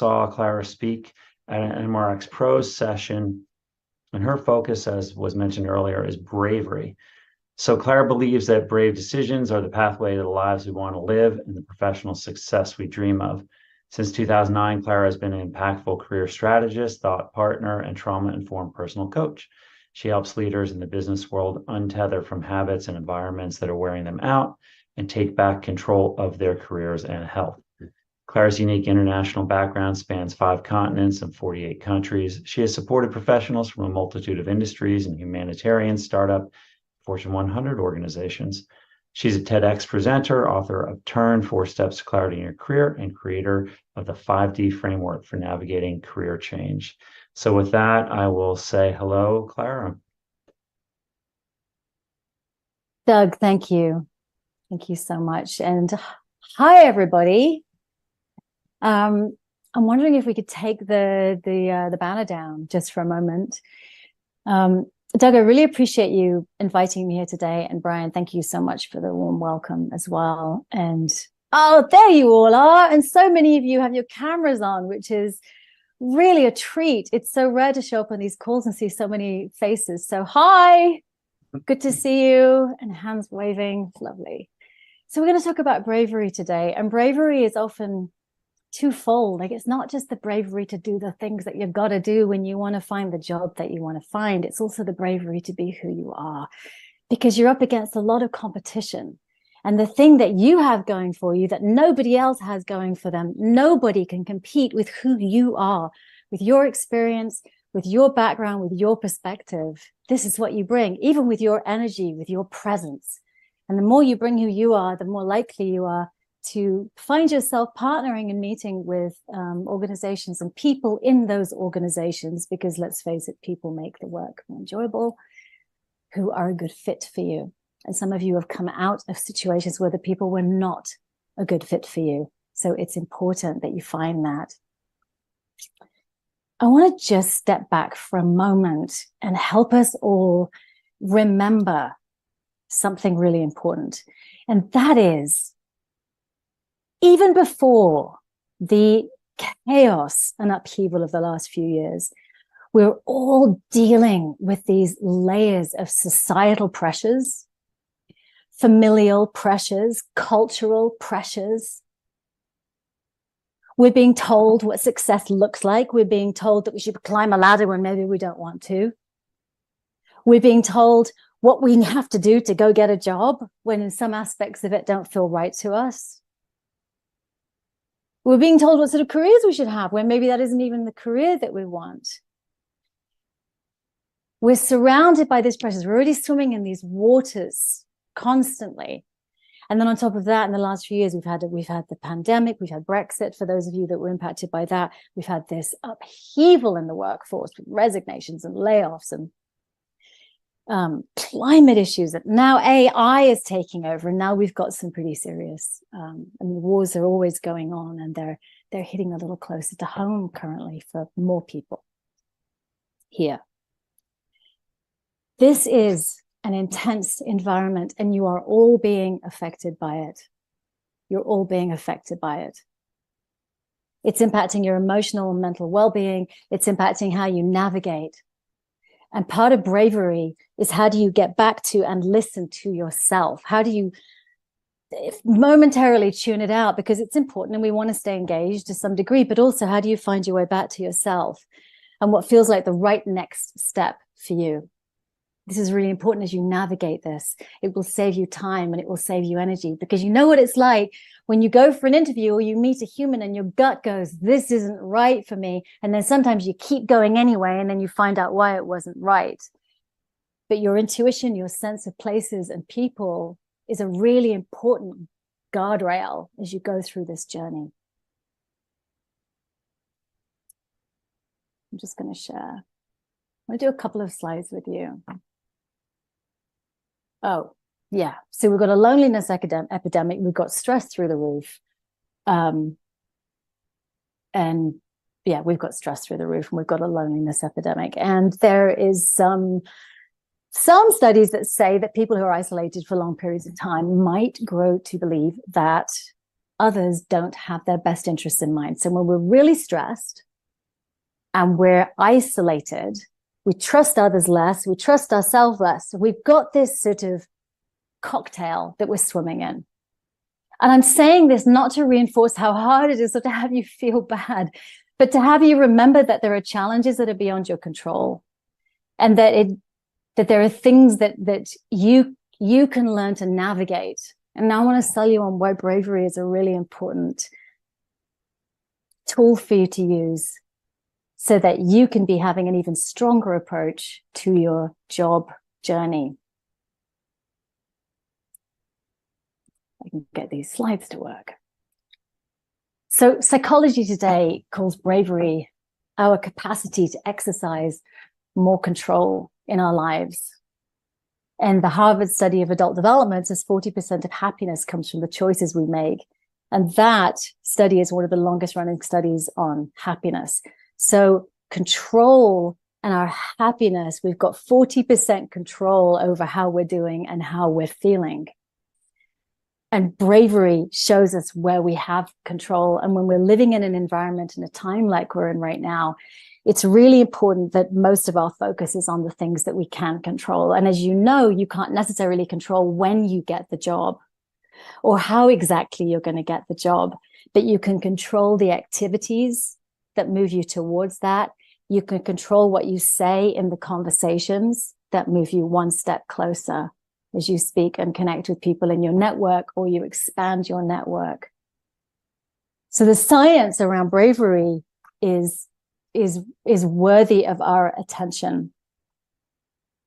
saw Clara speak at an MRX Pros session, and her focus, as was mentioned earlier, is bravery. So Clara believes that brave decisions are the pathway to the lives we want to live and the professional success we dream of. Since 2009, Clara has been an impactful career strategist, thought partner, and trauma-informed personal coach. She helps leaders in the business world untether from habits and environments that are wearing them out and take back control of their careers and health. Clara's unique international background spans 5 continents and 48 countries. She has supported professionals from a multitude of industries and humanitarian, startup, Fortune 100 organizations. She's a TEDx presenter, author of Turn, 4 Steps to Clarity in Your Career, and creator of the 5D framework for navigating career change. So with that, I will say hello, Clara. Doug, thank you. Thank you so much. And hi, everybody. I'm wondering if we could take the banner down just for a moment. Doug, I really appreciate you inviting me here today. And Brian, thank you so much for the warm welcome as well. And oh, there you all are. And so many of you have your cameras on, which is really a treat. It's so rare to show up on these calls and see so many faces. So hi, good to see you. And hands waving, lovely. So we're going to talk about bravery today. And bravery is often twofold. Like, it's not just the bravery to do the things that you've got to do when you want to find the job that you want to find. It's also the bravery to be who you are, because you're up against a lot of competition. And the thing that you have going for you that nobody else has going for them, nobody can compete with who you are, with your experience, with your background, with your perspective. This is what you bring, even with your energy, with your presence. And the more you bring who you are, the more likely you are to find yourself partnering and meeting with organizations and people in those organizations, because let's face it, people make the work more enjoyable, who are a good fit for you. And some of you have come out of situations where the people were not a good fit for you. So it's important that you find that. I want to just step back for a moment and help us all remember something really important. And that is, even before the chaos and upheaval of the last few years, we're all dealing with these layers of societal pressures, familial pressures, cultural pressures. We're being told what success looks like. We're being told that we should climb a ladder when maybe we don't want to. We're being told what we have to do to go get a job when in some aspects of it don't feel right to us. We're being told what sort of careers we should have when maybe that isn't even the career that we want. We're surrounded by these pressures. We're already swimming in these waters constantly. And then on top of that, in the last few years, we've had the pandemic, we've had Brexit, for those of you that were impacted by that. We've had this upheaval in the workforce with resignations and layoffs and climate issues that now AI is taking over, and now we've got some pretty serious wars are always going on, and they're hitting a little closer to home currently for more people here. This is an intense environment, and you are all being affected by it. You're all being affected by it. It's impacting your emotional and mental well-being. It's impacting how you navigate. And part of bravery is, how do you get back to and listen to yourself? How do you momentarily tune it out, because it's important and we want to stay engaged to some degree, but also how do you find your way back to yourself and what feels like the right next step for you? This is really important as you navigate this. It will save you time and it will save you energy, because you know what it's like when you go for an interview or you meet a human and your gut goes, this isn't right for me. And then sometimes you keep going anyway, and then you find out why it wasn't right. But your intuition, your sense of places and people is a really important guardrail as you go through this journey. I'm just going to share. I'm going to do a couple of slides with you. Oh, yeah. So we've got a loneliness epidemic. We've got stress through the roof. And yeah, we've got stress through the roof, and we've got a loneliness epidemic. And there is some studies that say that people who are isolated for long periods of time might grow to believe that others don't have their best interests in mind. So when we're really stressed and we're isolated, we trust others less, we trust ourselves less. We've got this sort of cocktail that we're swimming in. And I'm saying this not to reinforce how hard it is or to have you feel bad, but to have you remember that there are challenges that are beyond your control, and that there are things that you can learn to navigate. And I want to sell you on why bravery is a really important tool for you to use so that you can be having an even stronger approach to your job journey. I can get these slides to work. So Psychology Today calls bravery our capacity to exercise more control in our lives. And the Harvard study of adult development says 40% of happiness comes from the choices we make. And that study is one of the longest running studies on happiness. So control and our happiness, we've got 40% control over how we're doing and how we're feeling. And bravery shows us where we have control. And when we're living in an environment in a time like we're in right now, it's really important that most of our focus is on the things that we can control. And as you know, you can't necessarily control when you get the job or how exactly you're going to get the job, but you can control the activities that move you towards that. You can control what you say in the conversations that move you one step closer as you speak and connect with people in your network, or you expand your network. So the science around bravery is worthy of our attention.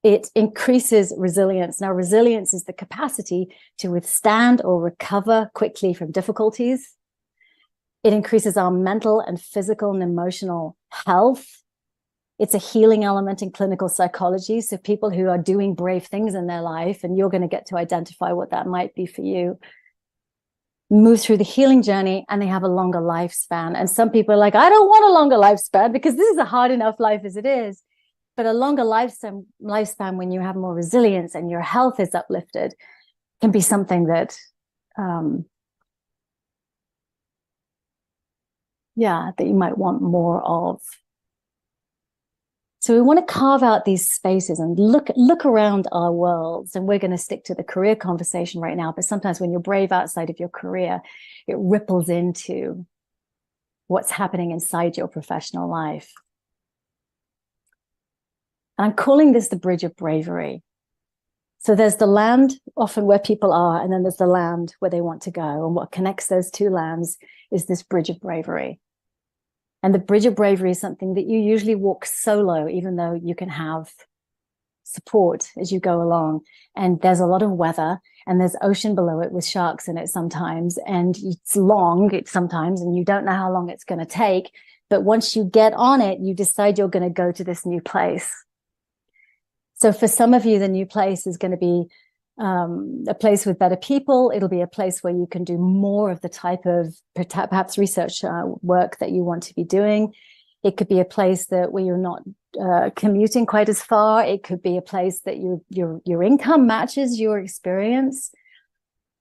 It increases resilience. Now, resilience is the capacity to withstand or recover quickly from difficulties. It increases our mental and physical and emotional health. It's a healing element in clinical psychology. So people who are doing brave things in their life, and you're going to get to identify what that might be for you, move through the healing journey and they have a longer lifespan. And some people are like, I don't want a longer lifespan because this is a hard enough life as it is. But a longer lifespan when you have more resilience and your health is uplifted can be something that, that you might want more of. So we want to carve out these spaces and look around our worlds. And we're going to stick to the career conversation right now. But sometimes when you're brave outside of your career, it ripples into what's happening inside your professional life. And I'm calling this the bridge of bravery. So there's the land often where people are, and then there's the land where they want to go. And what connects those two lands is this bridge of bravery. And the bridge of bravery is something that you usually walk solo, even though you can have support as you go along. And there's a lot of weather, and there's ocean below it with sharks in it sometimes. And it's long sometimes, and you don't know how long it's going to take. But once you get on it, you decide you're going to go to this new place. So for some of you, the new place is going to be a place with better people. It'll be a place where you can do more of the type of perhaps research work that you want to be doing. It could be a place where you're not commuting quite as far. It could be a place that your income matches your experience.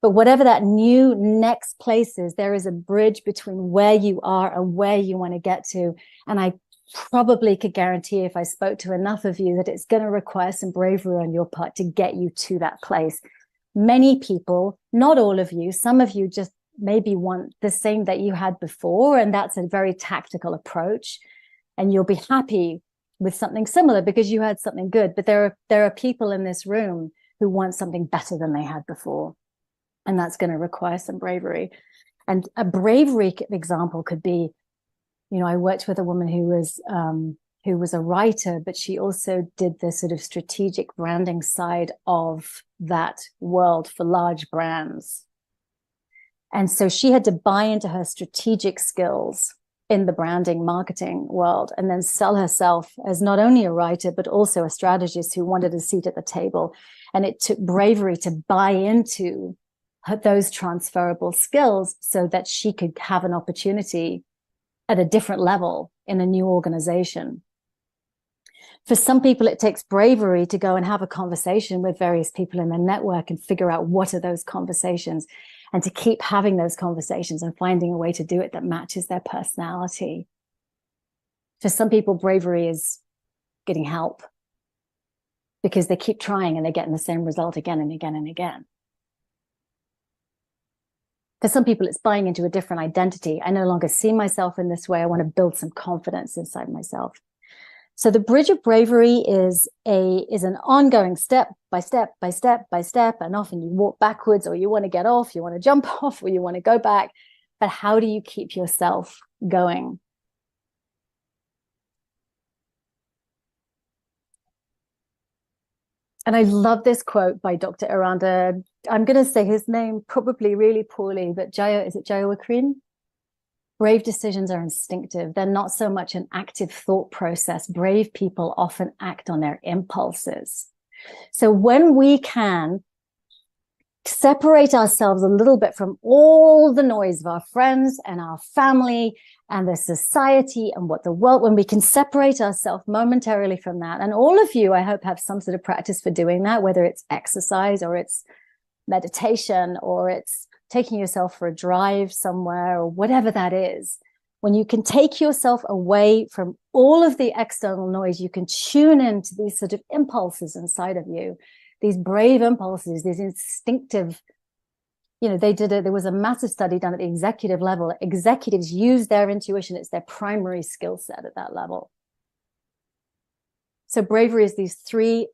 But whatever that new next place is, there is a bridge between where you are and where you want to get to. And I probably could guarantee, if I spoke to enough of you, that it's going to require some bravery on your part to get you to that place. Many people, not all of you, some of you just maybe want the same that you had before, and that's a very tactical approach, and you'll be happy with something similar because you had something good. But there are people in this room who want something better than they had before, and that's going to require some bravery. And a bravery example could be, I worked with a woman who was a writer, but she also did the sort of strategic branding side of that world for large brands. And so she had to buy into her strategic skills in the branding marketing world and then sell herself as not only a writer, but also a strategist who wanted a seat at the table. And it took bravery to buy into those transferable skills so that she could have an opportunity at a different level in a new organization. For some people, it takes bravery to go and have a conversation with various people in their network and figure out what are those conversations. and to keep having those conversations and finding a way to do it that matches their personality. For some people, bravery is getting help because they keep trying and they're getting the same result again and again and again. For some people, it's buying into a different identity. I no longer see myself in this way. I want to build some confidence inside myself. So the bridge of bravery is an ongoing step by step by step by step. And often you walk backwards, or you want to get off, you want to jump off, or you want to go back. But how do you keep yourself going? And I love this quote by Dr. Aranda. I'm going to say his name probably really poorly, but is it Jayawakrine? Brave decisions are instinctive. They're not so much an active thought process. Brave people often act on their impulses. So when we can separate ourselves a little bit from all the noise of our friends and our family and the society and what the world, when we can separate ourselves momentarily from that, and all of you, I hope, have some sort of practice for doing that, whether it's exercise or it's meditation or it's taking yourself for a drive somewhere or whatever that is. When you can take yourself away from all of the external noise, you can tune into these sort of impulses inside of you, these brave impulses, these instinctive, there was a massive study done at the executive level. Executives use their intuition. It's their primary skill set at that level. So bravery is these three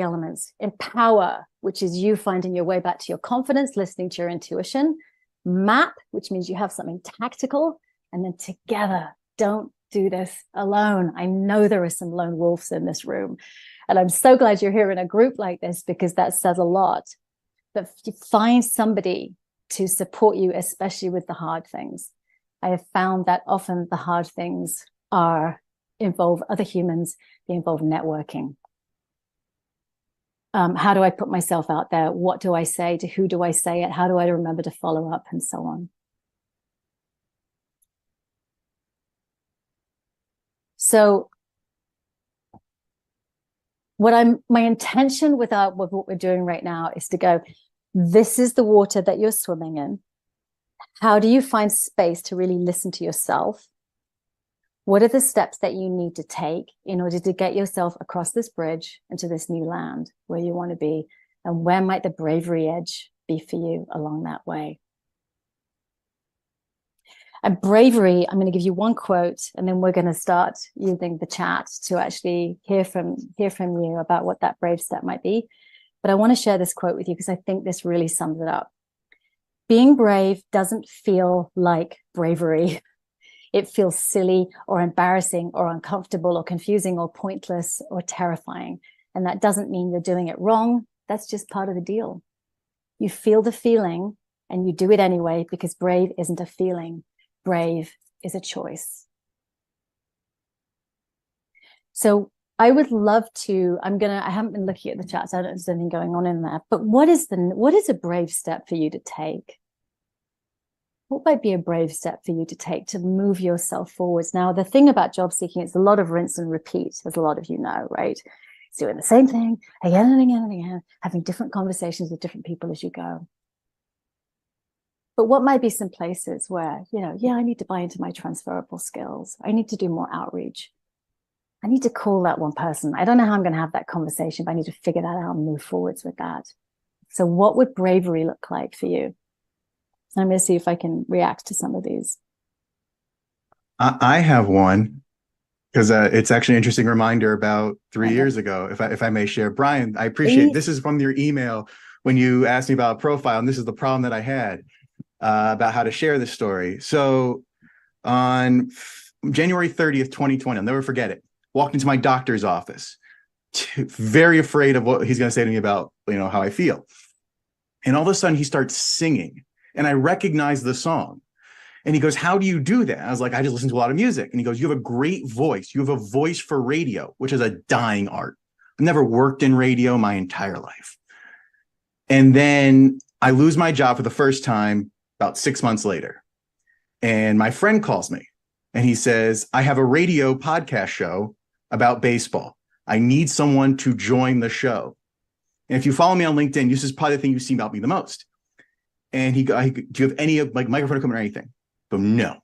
elements. Empower, which is you finding your way back to your confidence, listening to your intuition. Map, which means you have something tactical. And then together, don't do this alone. I know there are some lone wolves in this room. And I'm so glad you're here in a group like this, because that says a lot. But find somebody to support you, especially with the hard things. I have found that often the hard things involve other humans, they involve networking. How do I put myself out there? What do I say? To who do I say it? How do I remember to follow up, and so on? So my intention with what we're doing right now is to go, this is the water that you're swimming in. How do you find space to really listen to yourself? What are the steps that you need to take in order to get yourself across this bridge into this new land where you want to be? And where might the bravery edge be for you along that way? And bravery, I'm going to give you one quote, and then we're going to start using the chat to actually hear from you about what that brave step might be. But I want to share this quote with you because I think this really sums it up. Being brave doesn't feel like bravery. It feels silly or embarrassing or uncomfortable or confusing or pointless or terrifying. And that doesn't mean you're doing it wrong. That's just part of the deal. You feel the feeling and you do it anyway, because brave isn't a feeling. Brave is a choice. So I would love to, I haven't been looking at the chat, so I don't know if there's anything going on in there, but what is a brave step for you to take? What might be a brave step for you to take to move yourself forwards? Now, the thing about job seeking, it's a lot of rinse and repeat, as a lot of you know, right? It's doing the same thing again and again and again, having different conversations with different people as you go. But what might be some places where, I need to buy into my transferable skills. I need to do more outreach. I need to call that one person. I don't know how I'm going to have that conversation, but I need to figure that out and move forwards with that. So what would bravery look like for you? I'm going to see if I can react to some of these. I have one, because it's actually an interesting reminder about 3 years ago, if I may share. Brian, I appreciate this is from your email when you asked me about a profile, and this is the problem that I had about how to share this story. So on January 30th, 2020, I'll never forget it, walked into my doctor's office, very afraid of what he's going to say to me about, how I feel. And all of a sudden he starts singing. And I recognized the song. And he goes, how do you do that? I was like, I just listen to a lot of music. And he goes, you have a great voice. You have a voice for radio, which is a dying art. I've never worked in radio my entire life. And then I lose my job for the first time about 6 months later. And my friend calls me and he says, I have a radio podcast show about baseball. I need someone to join the show. And if you follow me on LinkedIn, this is probably the thing you see about me the most. And do you have any like microphone equipment or anything? I go, no.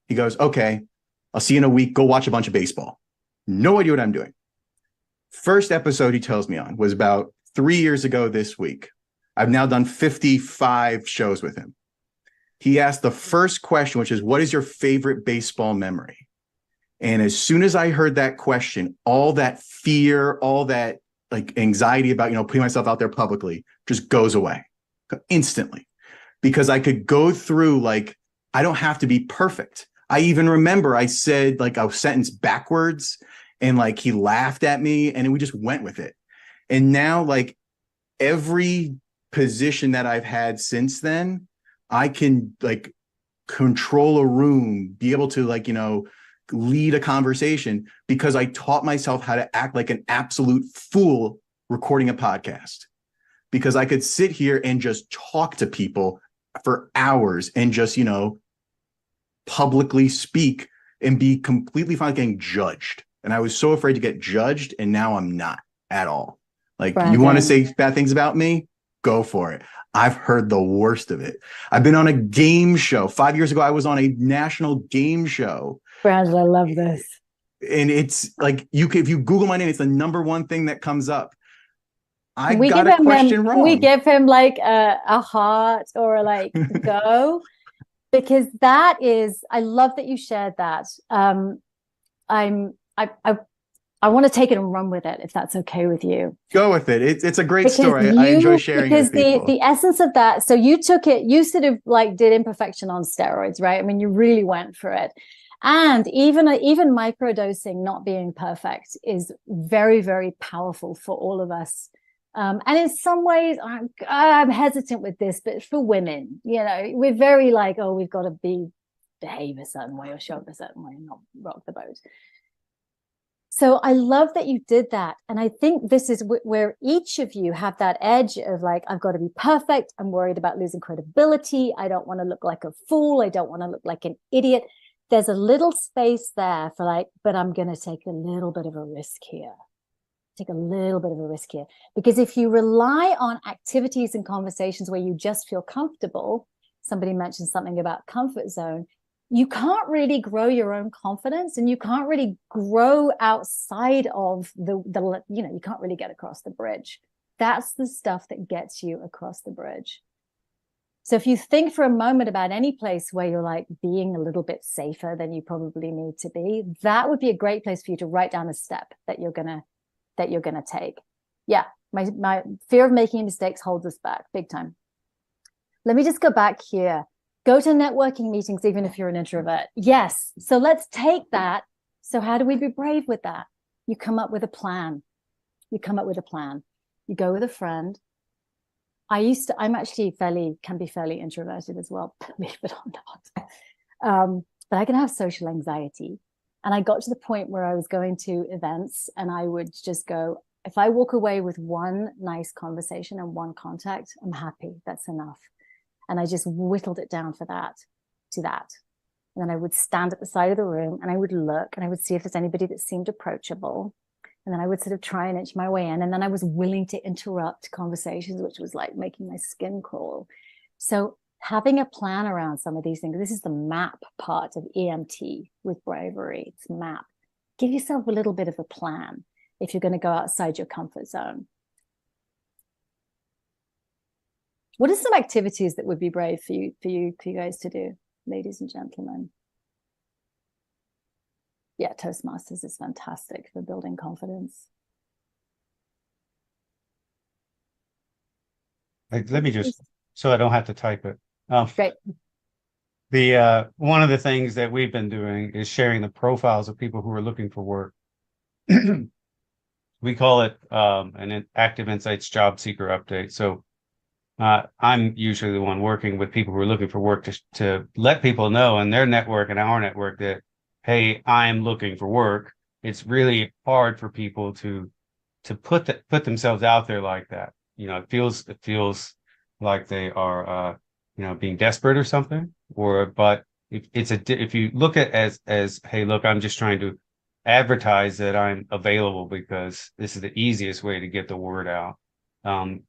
He goes, okay, I'll see you in a week. Go watch a bunch of baseball. No idea what I'm doing. First episode he tells me on was about 3 years ago this week. I've now done 55 shows with him. He asked the first question, which is, what is your favorite baseball memory? And as soon as I heard that question, all that fear, all that like anxiety about, putting myself out there publicly just goes away instantly, because I could go through, like, I don't have to be perfect. I even remember I said like a sentence backwards and like he laughed at me and we just went with it. And now like every position that I've had since then, I can like control a room, be able to like, lead a conversation because I taught myself how to act like an absolute fool recording a podcast, because I could sit here and just talk to people for hours and just, publicly speak and be completely fine getting judged. And I was so afraid to get judged. And now I'm not at all. Like, you want to say bad things about me? Go for it. I've heard the worst of it. I've been on a game show. 5 years ago, I was on a national game show. Brad, I love this. And it's like, if you Google my name, it's the number one thing that comes up. I got a question wrong. We give him like a heart or like go, because that is, I love that you shared that. I want to take it and run with it, if that's okay with you. Go with it. It's a great story. I enjoy sharing it with people. The essence of that, so you took it, you sort of like did imperfection on steroids, right? I mean, you really went for it. And even microdosing, not being perfect, is very, very powerful for all of us. And in some ways, I'm hesitant with this, but for women, we're very like, oh, we've got to behave a certain way or show up a certain way and not rock the boat. So I love that you did that. And I think this is where each of you have that edge of like, I've got to be perfect. I'm worried about losing credibility. I don't want to look like a fool. I don't want to look like an idiot. There's a little space there for like, but I'm going to take a little bit of a risk here. Take a little bit of a risk here. Because if you rely on activities and conversations where you just feel comfortable, somebody mentioned something about comfort zone, you can't really grow your own confidence, and you can't really grow outside of you can't really get across the bridge. That's the stuff that gets you across the bridge. So if you think for a moment about any place where you're like being a little bit safer than you probably need to be, that would be a great place for you to write down a step that you're gonna take. Yeah, my fear of making mistakes holds us back big time. Let me just go back here. Go to networking meetings, even if you're an introvert. Yes. So let's take that. So how do we be brave with that? You come up with a plan. You go with a friend. I'm actually can be fairly introverted as well, believe it or not. But I can have social anxiety. And I got to the point where I was going to events and I would just go, if I walk away with one nice conversation and one contact, I'm happy. That's enough. And I just whittled it down to that. And then I would stand at the side of the room and I would look and I would see if there's anybody that seemed approachable. And then I would sort of try and inch my way in. And then I was willing to interrupt conversations, which was like making my skin crawl. So having a plan around some of these things, this is the map part of EMT with bravery. It's map. Give yourself a little bit of a plan if you're going to go outside your comfort zone. What are some activities that would be brave for you guys to do, ladies and gentlemen? Yeah, Toastmasters is fantastic for building confidence. Let me just, so I don't have to type it. Great. One of the things that we've been doing is sharing the profiles of people who are looking for work. We call it an Active Insights Job Seeker Update. So I'm usually the one working with people who are looking for work to let people know in their network and our network that, hey, I'm looking for work. It's really hard for people to put themselves out there like that. It feels like they are being desperate or something. But if you look at as hey, look, I'm just trying to advertise that I'm available because this is the easiest way to get the word out.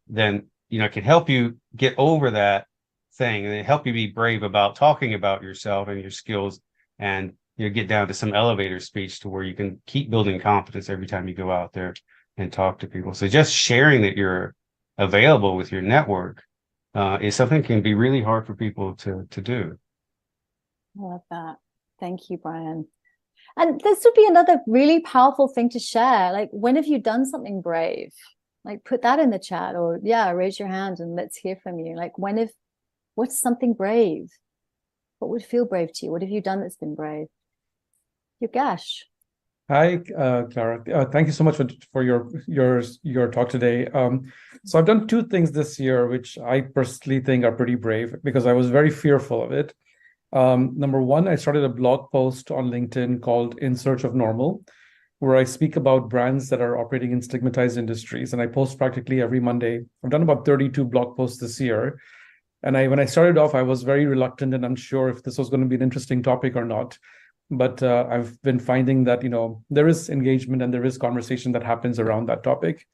Then it can help you get over that thing, and they help you be brave about talking about yourself and your skills, and get down to some elevator speech to where you can keep building confidence every time you go out there and talk to people. So just sharing that you're available with your network is something that can be really hard for people to do. I love that. Thank you, Brian. And this would be another really powerful thing to share. Like, when have you done something brave? Like, put that in the chat, or raise your hand and let's hear from you. Like, what's something brave? What would feel brave to you? What have you done that's been brave? Yogesh. Hi, Clara. Thank you so much for your talk today. So I've done two things this year, which I personally think are pretty brave because I was very fearful of it. Number one, I started a blog post on LinkedIn called In Search of Normal, where I speak about brands that are operating in stigmatized industries, and I post practically every Monday. I've done about 32 blog posts this year. And when I started off, I was very reluctant and unsure if this was going to be an interesting topic or not. But I've been finding that, there is engagement and there is conversation that happens around that topic.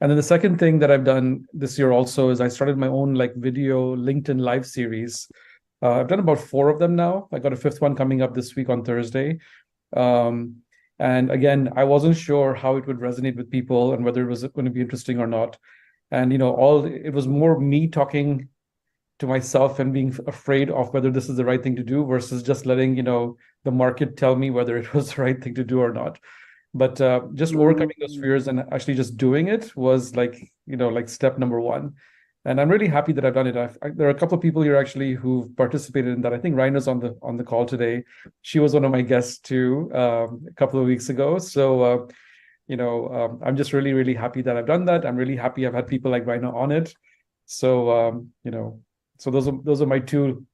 And then the second thing that I've done this year also is I started my own video LinkedIn live series. I've done about 4 of them now. I got a 5th one coming up this week on Thursday. And again, I wasn't sure how it would resonate with people and whether it was going to be interesting or not. And, it was more me talking to myself and being afraid of whether this is the right thing to do versus just letting, the market tell me whether it was the right thing to do or not. But just overcoming those fears and actually just doing it was step number one. And I'm really happy that I've done it. There are a couple of people here actually who've participated in that. I think Raina's on the call today. She was one of my guests too a couple of weeks ago. So, I'm just really, really happy that I've done that. I'm really happy I've had people like Raina on it. So, so those are my 2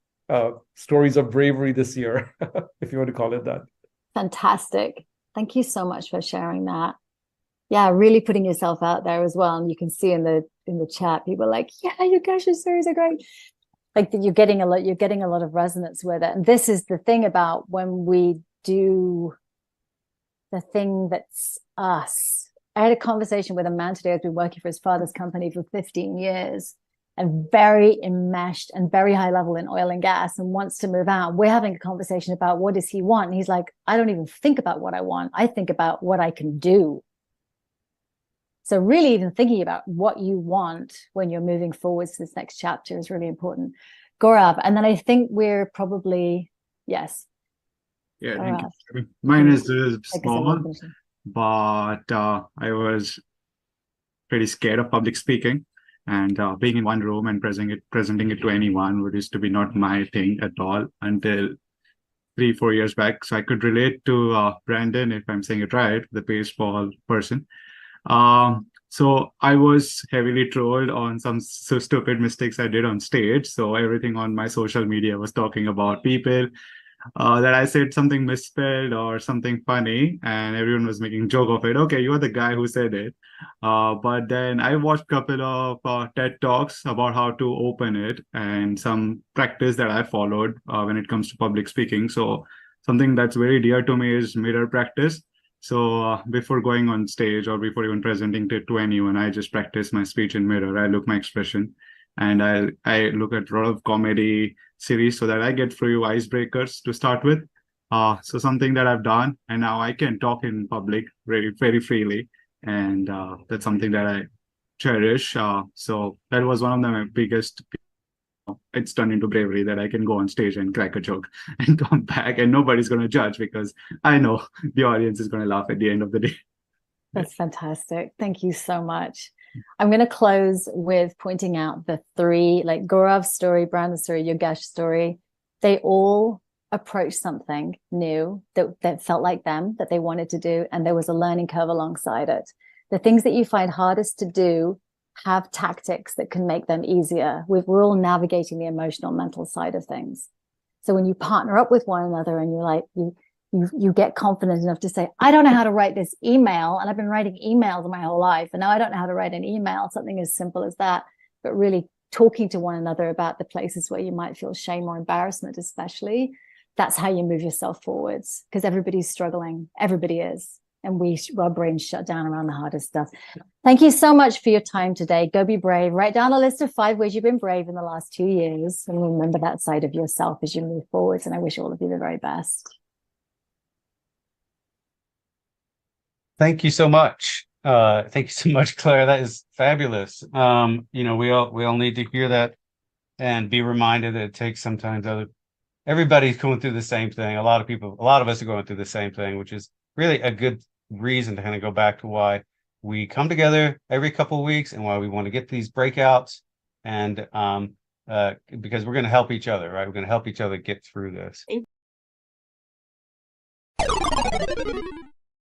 stories of bravery this year, if you want to call it that. Fantastic. Thank you so much for sharing that. Yeah, really putting yourself out there as well. And you can see in the chat, people are like, yeah, your Yogesh's stories are great. Like, you're getting a lot of resonance with it. And this is the thing about when we do the thing that's us. I had a conversation with a man today who's been working for his father's company for 15 years. And very enmeshed and very high level in oil and gas, and wants to move out. We're having a conversation about what does he want. And he's like, I don't even think about what I want. I think about what I can do. So really even thinking about what you want when you're moving forward to this next chapter is really important. Gaurav, and then I think we're probably, yes. Yeah, thank you. Mine is a small one, but I was pretty scared of public speaking. And being in one room and presenting it to anyone used to be not my thing at all until 3-4 years back. So I could relate to Brandon, if I'm saying it right, the baseball person. So I was heavily trolled on some so stupid mistakes I did on stage. So everything on my social media was talking about people that I said something misspelled or something funny, and everyone was making joke of it. Okay, you are the guy who said it. But then I watched a couple of TED Talks about how to open it and some practice that I followed when it comes to public speaking. So something that's very dear to me is mirror practice. So before going on stage or before even presenting to anyone, I just practice my speech in mirror. I look my expression, and I look at a lot of comedy series so that I get few icebreakers to start with. So something that I've done, and now I can talk in public very, very freely. And that's something that I cherish. So that was one of my biggest, it's turned into bravery that I can go on stage and crack a joke and come back and nobody's going to judge because I know the audience is going to laugh at the end of the day. That's fantastic. Thank you so much. I'm going to close with pointing out the 3, like Gaurav's story, Brandon's story, Yogesh's story. They all approached something new that felt like them, that they wanted to do, and there was a learning curve alongside it. The things that you find hardest to do have tactics that can make them easier. We're all navigating the emotional, mental side of things. So when you partner up with one another and you're like, you get confident enough to say, I don't know how to write this email, and I've been writing emails my whole life, and now I don't know how to write an email, something as simple as that, but really talking to one another about the places where you might feel shame or embarrassment, especially. That's how you move yourself forwards, because everybody's struggling. Everybody is. our brains shut down around the hardest stuff. Thank you so much for your time today. Go be brave. Write down a list of 5 ways you've been brave in the last 2 years, and remember that side of yourself as you move forwards. And I wish all of you the very best. Thank you so much. Thank you so much, Claire. That is fabulous. You know, we all need to hear that and be reminded that it takes sometimes everybody's going through the same thing. A lot of us are going through the same thing, which is really a good reason to kind of go back to why we come together every couple of weeks and why we want to get these breakouts, and because we're going to help each other, right? We're going to help each other get through this.